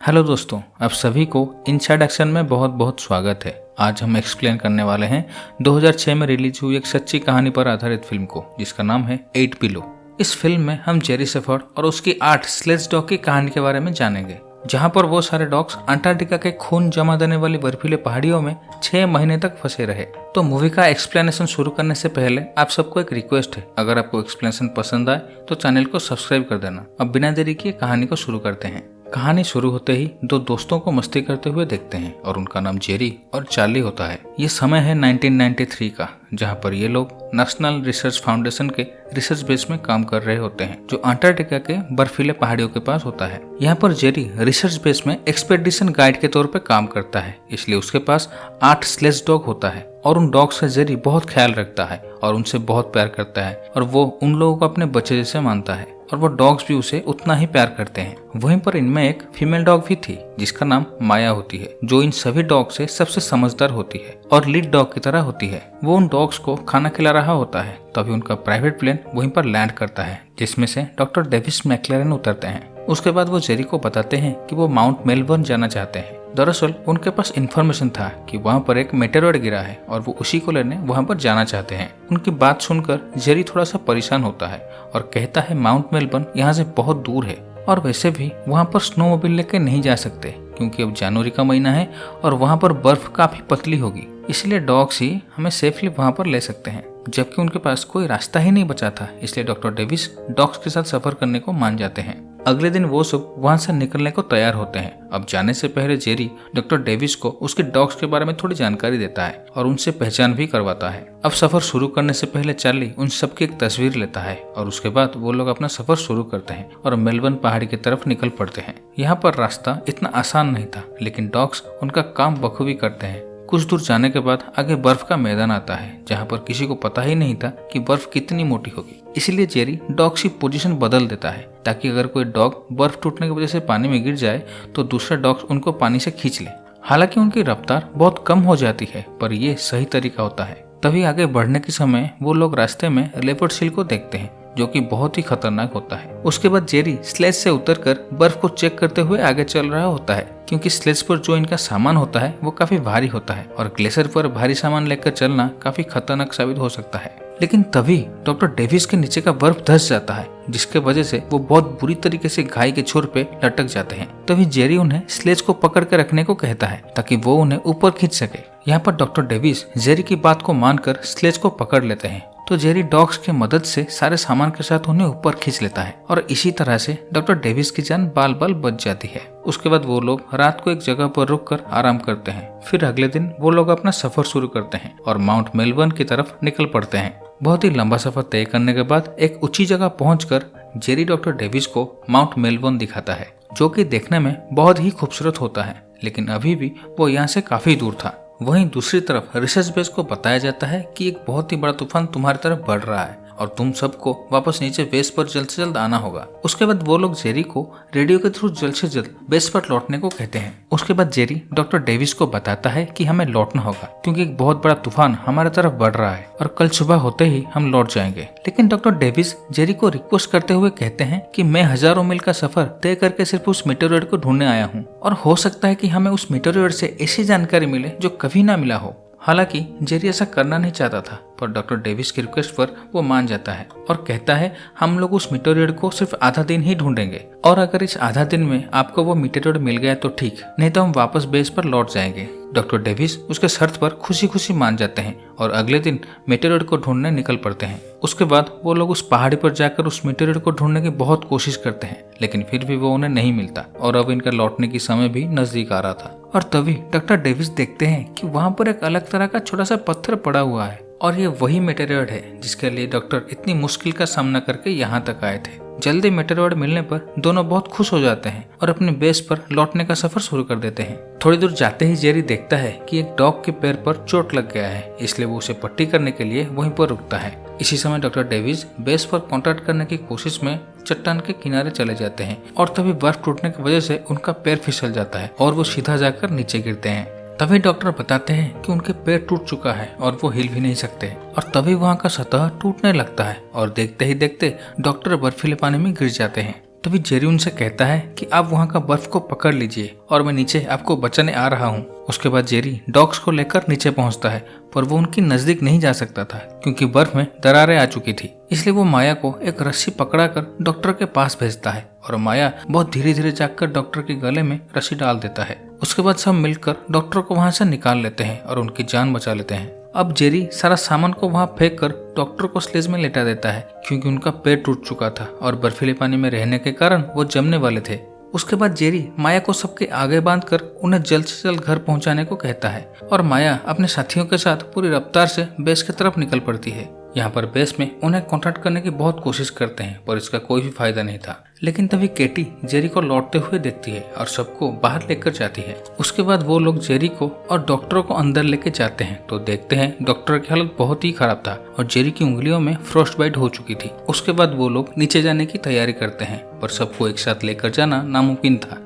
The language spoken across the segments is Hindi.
हेलो दोस्तों, आप सभी को इनसाइड एक्शन में बहुत बहुत स्वागत है। आज हम एक्सप्लेन करने वाले हैं 2006 में रिलीज हुई एक सच्ची कहानी पर आधारित फिल्म को, जिसका नाम है 8 पिलो। इस फिल्म में हम जेरी शेफर्ड और उसकी 8 स्लेज डॉग की कहानी के बारे में जानेंगे, जहां पर वो सारे डॉग्स अंटार्कटिका के खून जमा देने वाली बर्फीले पहाड़ियों में 6 महीने तक फंसे रहे। तो मूवी का एक्सप्लेनेशन शुरू करने से पहले आप सबको एक रिक्वेस्ट है, अगर आपको एक्सप्लेनेशन पसंद आए तो चैनल को सब्सक्राइब कर देना। अब बिना देरी किए कहानी को शुरू करते हैं। कहानी शुरू होते ही दो दोस्तों को मस्ती करते हुए देखते हैं और उनका नाम जेरी और चार्ली होता है। ये समय है 1993 का, जहाँ पर ये लोग नेशनल रिसर्च फाउंडेशन के रिसर्च बेस में काम कर रहे होते हैं, जो अंटार्कटिका के बर्फीले पहाड़ियों के पास होता है। यहाँ पर जेरी रिसर्च बेस में एक्सपेडिशन गाइड के तौर पर काम करता है, इसलिए उसके पास 8 स्लेज डॉग होता है और उन डॉग्स का जेरी बहुत ख्याल रखता है और उनसे बहुत प्यार करता है और वो उन लोगों को अपने बच्चे जैसे मानता है और वो डॉग्स भी उसे उतना ही प्यार करते हैं। वहीं पर इनमें एक फीमेल डॉग भी थी जिसका नाम माया होती है, जो इन सभी डॉग से सबसे समझदार होती है और लीड डॉग की तरह होती है। वो उन डॉग्स को खाना खिला रहा होता है, तभी उनका प्राइवेट प्लेन वहीं पर लैंड करता है, जिसमें से डॉक्टर डेविस मैक्लेरन उतरते हैं। उसके बाद वो जेरी को बताते हैं कि वो माउंट मेलबर्न जाना चाहते हैं। दरअसल उनके पास इन्फॉर्मेशन था कि वहाँ पर एक मेटेरॉइड गिरा है और वो उसी को लेने वहाँ पर जाना चाहते हैं। उनकी बात सुनकर जेरी थोड़ा सा परेशान होता है और कहता है माउंट मेलबर्न यहाँ से बहुत दूर है और वैसे भी वहाँ पर स्नोमोबाइल लेकर नहीं जा सकते, क्योंकि अब जनवरी का महीना है और वहाँ पर बर्फ काफी पतली होगी, इसलिए डॉग्स ही हमें सेफली वहाँ पर ले सकते हैं। जबकि उनके पास कोई रास्ता ही नहीं बचा था, इसलिए डॉक्टर डेविस डॉग्स के साथ सफर करने को मान जाते हैं। अगले दिन वो सब वहाँ से निकलने को तैयार होते हैं। अब जाने से पहले जेरी डॉक्टर डेविस को उसके डॉग्स के बारे में थोड़ी जानकारी देता है और उनसे पहचान भी करवाता है। अब सफर शुरू करने से पहले चार्ली उन सबकी एक तस्वीर लेता है और उसके बाद वो लोग अपना सफर शुरू करते हैं और मेलबर्न पहाड़ी की तरफ निकल पड़ते हैं। यहाँ पर रास्ता इतना आसान नहीं था, लेकिन डॉग्स उनका काम बखूबी करते हैं। कुछ दूर जाने के बाद आगे बर्फ का मैदान आता है, जहाँ पर किसी को पता ही नहीं था कि बर्फ कितनी मोटी होगी। इसीलिए जेरी डॉग्स की पोजीशन बदल देता है, ताकि अगर कोई डॉग बर्फ टूटने की वजह से पानी में गिर जाए तो दूसरा डॉग उनको पानी से खींच ले। हालांकि उनकी रफ्तार बहुत कम हो जाती है, पर यह सही तरीका होता है। तभी आगे बढ़ने के समय वो लोग रास्ते में लेपर्ड सील को देखते हैं, जो कि बहुत ही खतरनाक होता है। उसके बाद जेरी स्लेज से उतरकर बर्फ को चेक करते हुए आगे चल रहा होता है, क्योंकि स्लेज पर जो इनका सामान होता है वो काफी भारी होता है और ग्लेशियर पर भारी सामान लेकर चलना काफी खतरनाक साबित हो सकता है। लेकिन तभी डॉक्टर डेविस के नीचे का बर्फ धंस जाता है, जिसके वजह से वो बहुत बुरी तरीके से घाई के छोर पे लटक जाते हैं। तभी जेरी उन्हें स्लेज को पकड़ के रखने को कहता है, ताकि वो उन्हें ऊपर खींच सके। यहाँ पर डॉक्टर डेविस जेरी की बात को मानकर स्लेज को पकड़ लेते हैं, तो जेरी डॉग्स की मदद से सारे सामान के साथ उन्हें ऊपर खींच लेता है और इसी तरह से डॉक्टर डेविस की जान बाल बाल बच जाती है। उसके बाद वो लोग रात को एक जगह पर रुककर आराम करते हैं। फिर अगले दिन वो लोग अपना सफर शुरू करते हैं और माउंट मेलबर्न की तरफ निकल पड़ते हैं। बहुत ही लंबा सफर तय करने के बाद एक ऊंची जगह पहुंचकर जेरी डॉक्टर डेविस को माउंट मेलबर्न दिखाता है, जो कि देखने में बहुत ही खूबसूरत होता है, लेकिन अभी भी वो यहाँ से काफी दूर था। वहीं दूसरी तरफ रिसर्च बेस को बताया जाता है कि एक बहुत ही बड़ा तूफान तुम्हारी तरफ बढ़ रहा है और तुम सबको वापस नीचे बेस पर जल्द से जल्द आना होगा। उसके बाद वो लोग जेरी को रेडियो के थ्रू जल्द से जल्द बेस पर लौटने को कहते हैं। उसके बाद जेरी डॉक्टर डेविस को बताता है कि हमें लौटना होगा, क्योंकि एक बहुत बड़ा तूफान हमारे तरफ बढ़ रहा है और कल सुबह होते ही हम लौट जाएंगे। लेकिन डॉक्टर डेविस जेरी को रिक्वेस्ट करते हुए कहते हैं कि मैं हजारों मील का सफर तय करके सिर्फ उस मेटेरॉइड को ढूंढने आया हूँ और हो सकता है कि हमें उस मेटेरॉइड से ऐसी जानकारी मिले जो कभी ना मिला हो। हालांकि जेरी ऐसा करना नहीं चाहता था, पर डॉक्टर डेविस की रिक्वेस्ट पर वो मान जाता है और कहता है हम लोग उस मेटेरॉइड को सिर्फ आधा दिन ही ढूंढेंगे और अगर इस आधा दिन में आपको वो मेटेरॉइड मिल गया तो ठीक, नहीं तो हम वापस बेस पर लौट जाएंगे। डॉक्टर डेविस उसके शर्त पर खुशी खुशी मान जाते हैं और अगले दिन मेटेरॉइड को ढूंढने निकल पड़ते हैं। उसके बाद वो लोग उस पहाड़ी पर जाकर उस मेटेरॉइड को ढूंढने की बहुत कोशिश करते हैं, लेकिन फिर भी वो उन्हें नहीं मिलता और अब इनका लौटने की समय भी नजदीक आ रहा था। और तभी डॉक्टर डेविस देखते हैं कि वहाँ पर एक अलग तरह का छोटा सा पत्थर पड़ा हुआ है और ये वही मेटेरॉइड है जिसके लिए डॉक्टर इतनी मुश्किल का सामना करके यहाँ तक आए थे। जल्दी मेटेरॉइड मिलने पर दोनों बहुत खुश हो जाते हैं और अपने बेस पर लौटने का सफर शुरू कर देते हैं। थोड़ी दूर जाते ही जेरी देखता है कि एक डॉग के पैर पर चोट लग गया है, इसलिए वो उसे पट्टी करने के लिए वहीं पर रुकता है। इसी समय डॉक्टर डेविस बेस पर कांटेक्ट करने की कोशिश में चट्टान के किनारे चले जाते हैं और तभी बर्फ टूटने की वजह से उनका पैर फिसल जाता है और वो सीधा जाकर नीचे गिरते हैं। तभी डॉक्टर बताते हैं कि उनके पैर टूट चुका है और वो हिल भी नहीं सकते और तभी वहाँ का सतह टूटने लगता है और देखते ही देखते डॉक्टर बर्फीले पानी में गिर जाते हैं। तभी जेरी उनसे कहता है कि आप वहाँ का बर्फ को पकड़ लीजिए और मैं नीचे आपको बचाने आ रहा हूँ। उसके बाद जेरी डॉग्स को लेकर नीचे पहुँचता है, पर वो उनकी नजदीक नहीं जा सकता था क्योंकि बर्फ में दरारें आ चुकी थी। इसलिए वो माया को एक रस्सी पकड़ाकर डॉक्टर के पास भेजता है और माया बहुत धीरे धीरे जाकर डॉक्टर के गले में रस्सी डाल देता है। उसके बाद सब मिलकर डॉक्टर को वहाँ से निकाल लेते हैं और उनकी जान बचा लेते हैं। अब जेरी सारा सामान को वहाँ फेंक कर डॉक्टर को स्लेज में लेटा देता है क्योंकि उनका पैर टूट चुका था और बर्फीले पानी में रहने के कारण वो जमने वाले थे। उसके बाद जेरी माया को सबके आगे बांधकर उन्हें जल्द से जल्द घर पहुंचाने को कहता है और माया अपने साथियों के साथ पूरी रफ्तार से बेस की तरफ निकल पड़ती है। यहाँ पर बेस में उन्हें कांटेक्ट करने की बहुत कोशिश करते हैं पर इसका कोई भी फायदा नहीं था। लेकिन तभी केटी जेरी को लौटते हुए देखती है और सबको बाहर लेकर जाती है। उसके बाद वो लोग जेरी को और डॉक्टर को अंदर लेके जाते हैं तो देखते हैं डॉक्टर की हालत बहुत ही खराब था और जेरी की उंगलियों में फ्रॉस्ट बाइट हो चुकी थी। उसके बाद वो लोग नीचे जाने की तैयारी करते हैं पर सबको एक साथ लेकर जाना नामुमकिन था।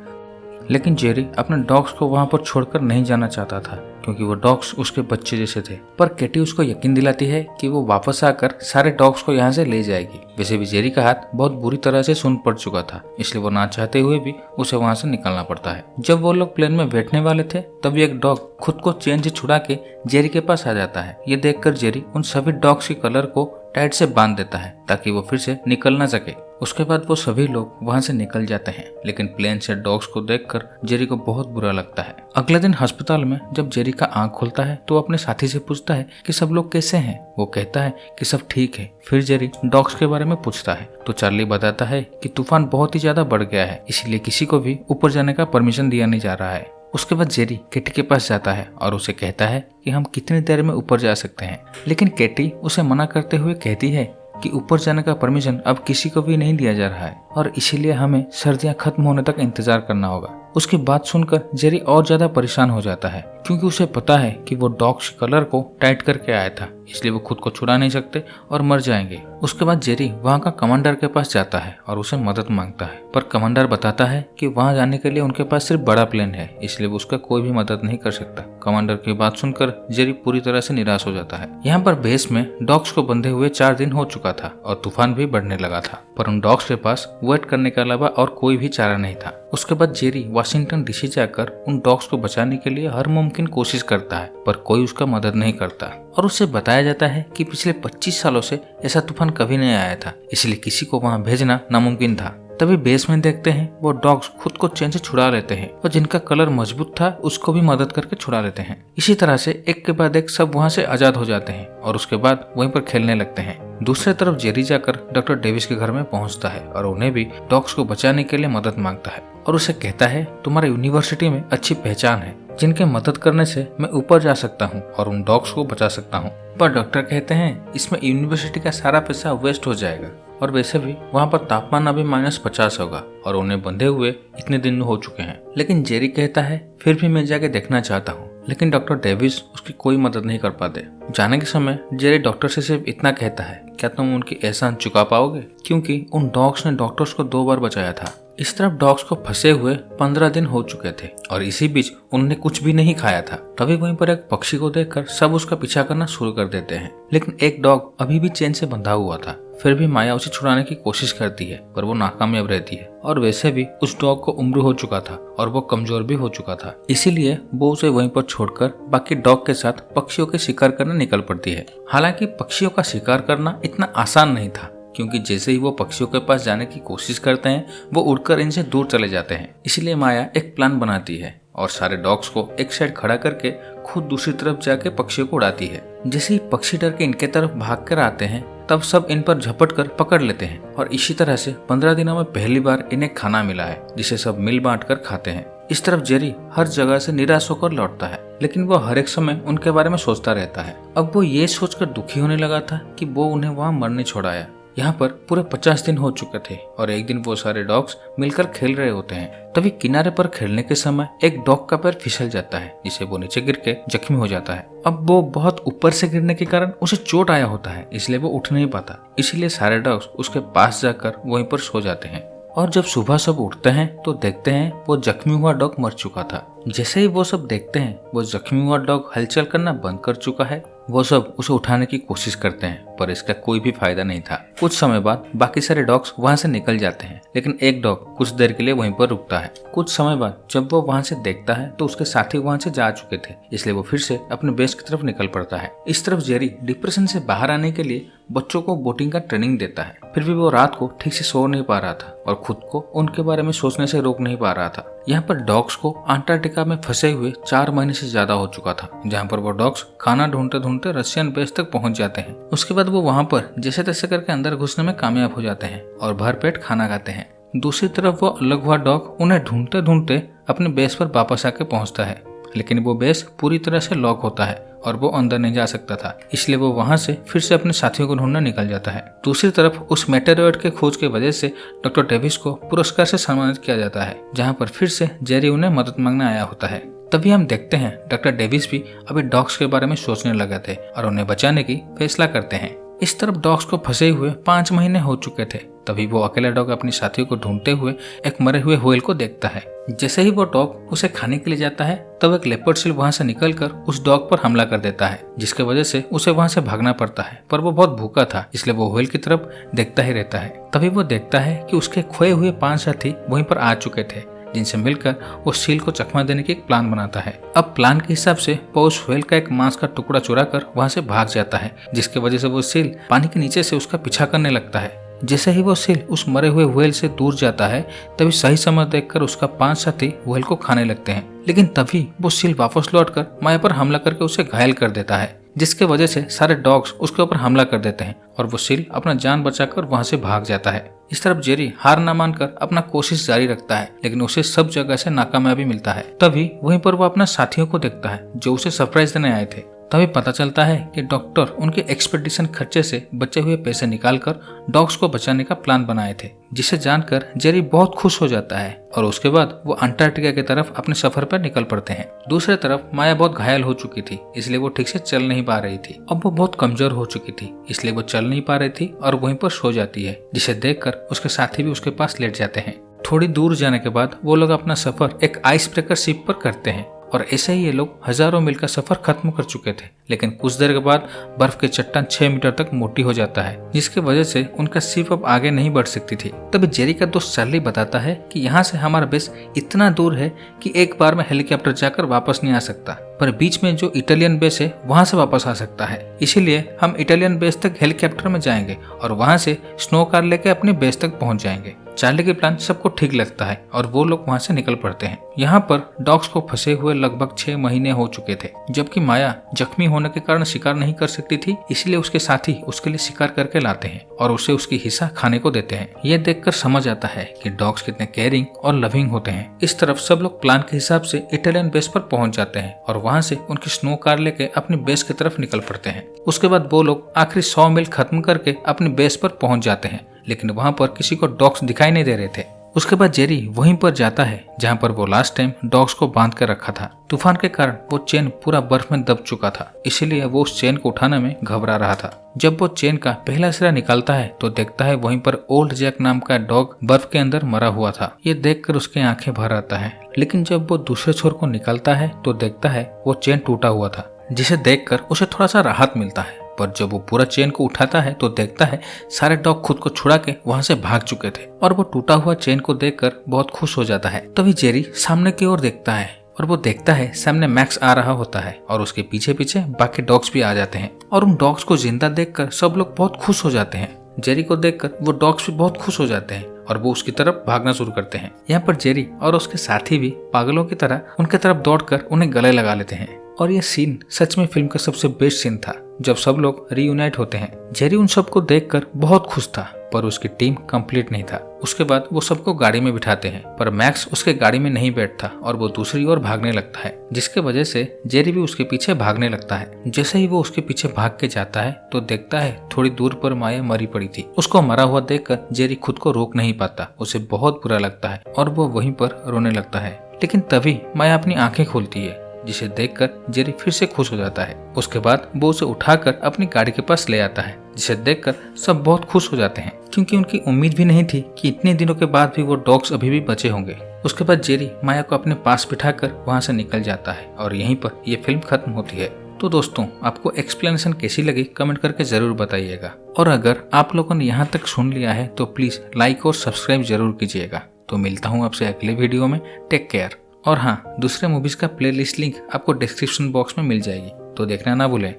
लेकिन जेरी अपने डॉग्स को वहां पर छोड़कर नहीं जाना चाहता था क्योंकि वो डॉग्स उसके बच्चे जैसे थे। पर केटी उसको यकीन दिलाती है कि वो वापस आकर सारे डॉग्स को यहाँ से ले जाएगी। वैसे भी जेरी का हाथ बहुत बुरी तरह से सूंड पड़ चुका था, इसलिए वो ना चाहते हुए भी उसे वहाँ से निकलना पड़ता है। जब वो लोग प्लेन में बैठने वाले थे तभी एक डॉग खुद को चेन से छुड़ा के जेरी के पास आ जाता है। ये देखकर जेरी उन सभी डॉग्स के कलर को टाइट से बांध देता है ताकि वो फिर से निकल ना सके। उसके बाद वो सभी लोग वहां से निकल जाते हैं, लेकिन प्लेन से डॉग्स को देखकर जेरी को बहुत बुरा लगता है। अगले दिन अस्पताल में जब जेरी का आंख खुलता है तो अपने साथी से पूछता है कि सब लोग कैसे हैं। वो कहता है कि सब ठीक है। फिर जेरी डॉग्स के बारे में पूछता है तो चार्ली बताता है कि तूफान बहुत ही ज्यादा बढ़ गया है, इसलिए किसी को भी ऊपर जाने का परमिशन दिया नहीं जा रहा है। उसके बाद जेरी केटी के पास जाता है और उसे कहता है कि हम कितनी देर में ऊपर जा सकते हैं, लेकिन केटी उसे मना करते हुए कहती है कि ऊपर जाने का परमिशन अब किसी को भी नहीं दिया जा रहा है और इसीलिए हमें सर्दियां खत्म होने तक इंतजार करना होगा। उसकी बात सुनकर जेरी और ज्यादा परेशान हो जाता है क्योंकि उसे पता है कि वो डॉग्स कलर को टाइट करके आया था, इसलिए वो खुद को छुड़ा नहीं सकते और मर जाएंगे। उसके बाद जेरी वहाँ का कमांडर के पास जाता है और उसे मदद मांगता है, पर कमांडर बताता है कि वहाँ जाने के लिए उनके पास सिर्फ बड़ा प्लेन है, इसलिए वो उसका कोई भी मदद नहीं कर सकता। कमांडर की बात सुनकर जेरी पूरी तरह से निराश हो जाता है। यहाँ पर बेस में डॉग्स को बंधे हुए 4 दिन हो चुका था और तूफान भी बढ़ने लगा था, पर उन डॉग्स के पास वेट करने के अलावा और कोई भी चारा नहीं था। उसके बाद जेरी वाशिंगटन डीसी जाकर उन डॉग्स को बचाने के लिए हर मुमकिन कोशिश करता है, पर कोई उसका मदद नहीं करता और उससे बताया जाता है कि पिछले 25 सालों से ऐसा तूफान कभी नहीं आया था, इसलिए किसी को वहां भेजना नामुमकिन था। तभी बेस में देखते हैं वो डॉग्स खुद को चैन से छुड़ा लेते हैं और जिनका कलर मजबूत था उसको भी मदद करके छुड़ा लेते हैं। इसी तरह से एक के बाद एक सब वहां से आजाद हो जाते हैं और उसके बाद वहीं पर खेलने लगते हैं। दूसरी तरफ जेरी जाकर डॉक्टर डेविस के घर में पहुंचता है और उन्हें भी डॉग्स को बचाने के लिए मदद मांगता है और उसे कहता है तुम्हारे यूनिवर्सिटी में अच्छी पहचान है, जिनके मदद करने से मैं ऊपर जा सकता हूँ और उन डॉग्स को बचा सकता हूँ। पर डॉक्टर कहते हैं इसमें यूनिवर्सिटी का सारा पैसा वेस्ट हो जाएगा और वैसे भी वहाँ पर तापमान अभी -50 होगा और उन्हें बंधे हुए इतने दिन हो चुके हैं। लेकिन जेरी कहता है फिर भी मैं जाके देखना चाहता हूँ, लेकिन डॉक्टर डेविस उसकी कोई मदद नहीं कर पाते। जाने के समय जेरी डॉक्टर से सिर्फ इतना कहता है, क्या तुम उनकी एहसान चुका पाओगे, क्योंकि उन डॉग्स ने डॉक्टर्स को 2 बार बचाया था। इस तरफ डॉग्स को फंसे हुए 15 दिन हो चुके थे और इसी बीच उन्होंने कुछ भी नहीं खाया था। तभी वहीं पर एक पक्षी को देखकर सब उसका पीछा करना शुरू कर देते हैं, लेकिन एक डॉग अभी भी चेन से बंधा हुआ था। फिर भी माया उसे छुड़ाने की कोशिश करती है पर वो नाकामयाब रहती है और वैसे भी उस डॉग को उम्र हो चुका था और वो कमजोर भी हो चुका था, इसीलिए वो उसे वहीं पर छोड़कर बाकी डॉग के साथ पक्षियों के शिकार करने निकल पड़ती है। हालांकि पक्षियों का शिकार करना इतना आसान नहीं था क्योंकि जैसे ही वो पक्षियों के पास जाने की कोशिश करते हैं वो उड़कर इनसे दूर चले जाते हैं। इसलिए माया एक प्लान बनाती है और सारे डॉग्स को एक साइड खड़ा करके खुद दूसरी तरफ जाके पक्षियों को उड़ाती है। जैसे ही पक्षी डर के इनके तरफ भाग कर आते हैं तब सब इन पर झपट कर पकड़ लेते हैं और इसी तरह से 15 दिनों में पहली बार इन्हें खाना मिला है जिसे सब मिल बांट कर खाते हैं। इस तरफ जेरी हर जगह से निराश होकर लौटता है, लेकिन वो हर एक समय उनके बारे में सोचता रहता है। अब वो ये सोचकर दुखी होने लगा था कि वो उन्हें वहाँ मरने छोड़ाया। यहाँ पर पूरे 50 दिन हो चुके थे और एक दिन वो सारे डॉग्स मिलकर खेल रहे होते हैं। तभी किनारे पर खेलने के समय एक डॉग का पैर फिसल जाता है जिसे वो नीचे गिर के जख्मी हो जाता है। अब वो बहुत ऊपर से गिरने के कारण उसे चोट आया होता है, इसलिए वो उठ नहीं पाता। इसीलिए सारे डॉग्स उसके पास जाकर वहीं पर सो जाते हैं और जब सुबह सब उठते हैं तो देखते हैं वो जख्मी हुआ डॉग मर चुका था। जैसे ही वो सब देखते हैं वो जख्मी हुआ डॉग हलचल करना बंद कर चुका है, वो सब उसे उठाने की कोशिश करते हैं, पर इसका कोई भी फायदा नहीं था। कुछ समय बाद बाकी सारे डॉग्स वहाँ से निकल जाते हैं, लेकिन एक डॉग कुछ देर के लिए वहीं पर रुकता है। कुछ समय बाद जब वो वहाँ से देखता है तो उसके साथी वहाँ से जा चुके थे, इसलिए वो फिर से अपने बेस की तरफ निकल पड़ता है। इस तरफ जेरी डिप्रेशन से बाहर आने के लिए बच्चों को बोटिंग का ट्रेनिंग देता है। फिर भी वो रात को ठीक से सो नहीं पा रहा था और खुद को उनके बारे में सोचने से रोक नहीं पा रहा था। यहाँ पर डॉग्स को अंटार्कटिका में फंसे हुए 4 महीने से ज्यादा हो चुका था, जहाँ पर वो डॉग्स खाना ढूंढते ढूंढते रशियन बेस तक पहुंच जाते हैं। उसके बाद वो वहाँ पर जैसे तैसे करके अंदर घुसने में कामयाब हो जाते हैं और भरपेट खाना खाते हैं। दूसरी तरफ वो अलग हुआ डॉग उन्हें ढूंढते ढूंढते अपने बेस पर वापस आके पहुंचता है, लेकिन वो बेस पूरी तरह से लॉक होता है और वो अंदर नहीं जा सकता था, इसलिए वो वहां से फिर से अपने साथियों को ढूंढने निकल जाता है। दूसरी तरफ उस मेटेरॉइड के खोज की वजह से डॉक्टर डेविस को पुरस्कार से सम्मानित किया जाता है, जहां पर फिर से जेरी उन्हें मदद मांगने आया होता है। तभी हम देखते हैं डॉक्टर डेविस भी अभी डॉग्स के बारे में सोचने लगे थे और उन्हें बचाने की फैसला करते हैं। इस तरफ डॉग्स को फंसे हुए 5 महीने हो चुके थे। तभी वो अकेला डॉग अपने साथियों को ढूंढते हुए एक मरे हुए व्हेल को देखता है। जैसे ही वो डॉग उसे खाने के लिए जाता है तब एक लेपर्ड सील वहां से निकलकर उस डॉग पर हमला कर देता है, जिसके वजह से उसे वहां से भागना पड़ता है। पर वो बहुत भूखा था, इसलिए वो व्हेल की तरफ देखता ही रहता है। तभी वो देखता है कि उसके खोए हुए 5 साथी वहीं पर आ चुके थे, जिनसे मिलकर वो सील को चकमा देने की एक प्लान बनाता है। अब प्लान के हिसाब से वो उस व्हेल का एक मांस का टुकड़ा चुरा कर वहां से भाग जाता है, जिसके वजह से वो सील पानी के नीचे से उसका पीछा करने लगता है। जैसे ही वो सील उस मरे हुए व्हेल से दूर जाता है तभी सही समय देखकर उसका 5 साथी व्हेल को खाने लगते हैं, लेकिन तभी वो सील वापस लौटकर माया पर हमला करके उसे घायल कर देता है, जिसके वजह से सारे डॉग्स उसके ऊपर हमला कर देते हैं और वो सील अपना जान बचाकर वहां से भाग जाता है। इस तरफ जेरी हार न मानकर अपना कोशिश जारी रखता है, लेकिन उसे सब जगह से नाकामयाबी मिलता है। तभी वहीं पर वो अपना साथियों को देखता है जो उसे सरप्राइज देने आए थे। तभी पता चलता है कि डॉक्टर उनके एक्सपेडिशन खर्चे से बचे हुए पैसे निकालकर डॉग्स को बचाने का प्लान बनाए थे, जिसे जानकर जेरी बहुत खुश हो जाता है और उसके बाद वो अंटार्कटिका की तरफ अपने सफर पर निकल पड़ते हैं। दूसरी तरफ माया बहुत घायल हो चुकी थी, इसलिए वो ठीक से चल नहीं पा रही थी। अब वो बहुत कमजोर हो चुकी थी, इसलिए वो चल नहीं पा रही थी और वहीं पर सो जाती है, जिसे देखकर उसके साथी भी उसके पास लेट जाते हैं। थोड़ी दूर जाने के बाद वो लोग अपना सफर एक आइस ब्रेकर शिप पर करते हैं और ऐसे ही ये लोग हजारों मील का सफर खत्म कर चुके थे, लेकिन कुछ देर के बाद बर्फ की चट्टान 6 मीटर तक मोटी हो जाता है, जिसकी वजह से उनका शिप अब आगे नहीं बढ़ सकती थी। तभी जेरी का दोस्त चार्ली बताता है कि यहाँ से हमारा बेस इतना दूर है कि एक बार में हेलीकॉप्टर जाकर वापस नहीं आ सकता, पर बीच में जो इटालियन बेस है वहां से वापस आ सकता है। इसीलिए हम इटालियन बेस तक हेलीकॉप्टर में जाएंगे और वहां से स्नो कार लेके अपने बेस तक पहुंच जाएंगे। चार्ली की प्लान सबको ठीक लगता है और वो लोग वहां से निकल पड़ते हैं। यहाँ पर डॉग्स को फंसे हुए लगभग 6 महीने हो चुके थे, जबकि माया जख्मी होने के कारण शिकार नहीं कर सकती थी, इसलिए उसके साथी उसके लिए शिकार करके लाते हैं और उसे उसकी हिस्सा खाने को देते हैं। ये देखकर समझ आता है कि डॉग्स कितने केयरिंग और लविंग होते हैं। इस तरफ सब लोग प्लान के हिसाब से इटालियन बेस पर पहुंच जाते हैं और वहां से उनकी स्नो कार लेके अपनी बेस की तरफ निकल पड़ते हैं। उसके बाद वो लोग आखिरी 100 मील खत्म करके अपनी बेस पर पहुंच जाते हैं, लेकिन वहां पर किसी को डॉग्स दिखाई नहीं दे रहे थे। उसके बाद जेरी वहीं पर जाता है जहां पर वो लास्ट टाइम डॉग्स को बांध कर रखा था। तूफान के कारण वो चेन पूरा बर्फ में दब चुका था, इसीलिए वो उस चेन को उठाने में घबरा रहा था। जब वो चेन का पहला सिरा निकालता है तो देखता है वहीं पर ओल्ड जैक नाम का डॉग बर्फ के अंदर मरा हुआ था। ये देखकर उसकी आंखें भर आता है, लेकिन जब वो दूसरे छोर को निकालता है तो देखता है वो चेन टूटा हुआ था, जिसे देखकर उसे थोड़ा सा राहत मिलता है। पर जब वो पूरा चेन को उठाता है तो देखता है सारे डॉग खुद को छुड़ा के वहां से भाग चुके थे और वो टूटा हुआ चेन को देखकर बहुत खुश हो जाता है। तभी जेरी सामने की ओर देखता है और वो देखता है सामने मैक्स आ रहा होता है और उसके पीछे पीछे बाकी डॉग्स भी आ जाते हैं और उन डॉग्स को जिंदा देखकर सब लोग बहुत खुश हो जाते हैं। जेरी को देखकर वो डॉग्स भी बहुत खुश हो जाते हैं और वो उसकी तरफ भागना शुरू करते हैं। यहाँ पर जेरी और उसके साथी भी पागलों की तरह उनके तरफ दौड़कर उन्हें गले लगा लेते हैं और ये सीन सच में फिल्म का सबसे बेस्ट सीन था, जब सब लोग रीयूनाइट होते हैं। जेरी उन सबको देखकर बहुत खुश था, पर उसकी टीम कंप्लीट नहीं था। उसके बाद वो सबको गाड़ी में बिठाते हैं, पर मैक्स उसके गाड़ी में नहीं बैठता और वो दूसरी ओर भागने लगता है, जिसके वजह से जेरी भी उसके पीछे भागने लगता है। जैसे ही वो उसके पीछे भाग के जाता है तो देखता है थोड़ी दूर पर माया मरी पड़ी थी। उसको मरा हुआ देखकर जेरी खुद को रोक नहीं पाता, उसे बहुत बुरा लगता है और वो वहीं पर रोने लगता है। लेकिन तभी माया अपनी आंखें खोलती है, जिसे देखकर जेरी फिर से खुश हो जाता है। उसके बाद वो उसे उठाकर अपनी गाड़ी के पास ले आता है, जिसे देखकर सब बहुत खुश हो जाते हैं, क्योंकि उनकी उम्मीद भी नहीं थी कि इतने दिनों के बाद भी वो डॉग्स अभी भी बचे होंगे। उसके बाद जेरी माया को अपने पास बिठाकर वहां से निकल जाता है और यहीं पर यह फिल्म खत्म होती है। तो दोस्तों आपको एक्सप्लेनेशन कैसी लगी कमेंट करके जरूर बताइएगा। और अगर आप लोगों ने यहाँ तक सुन लिया है तो प्लीज लाइक और सब्सक्राइब जरूर कीजिएगा। तो मिलता हूँ आपसे अगले वीडियो में। Take care. और हाँ, दूसरे मूवीज का प्लेलिस्ट लिंक आपको डिस्क्रिप्शन बॉक्स में मिल जाएगी, तो देखना ना भूलें।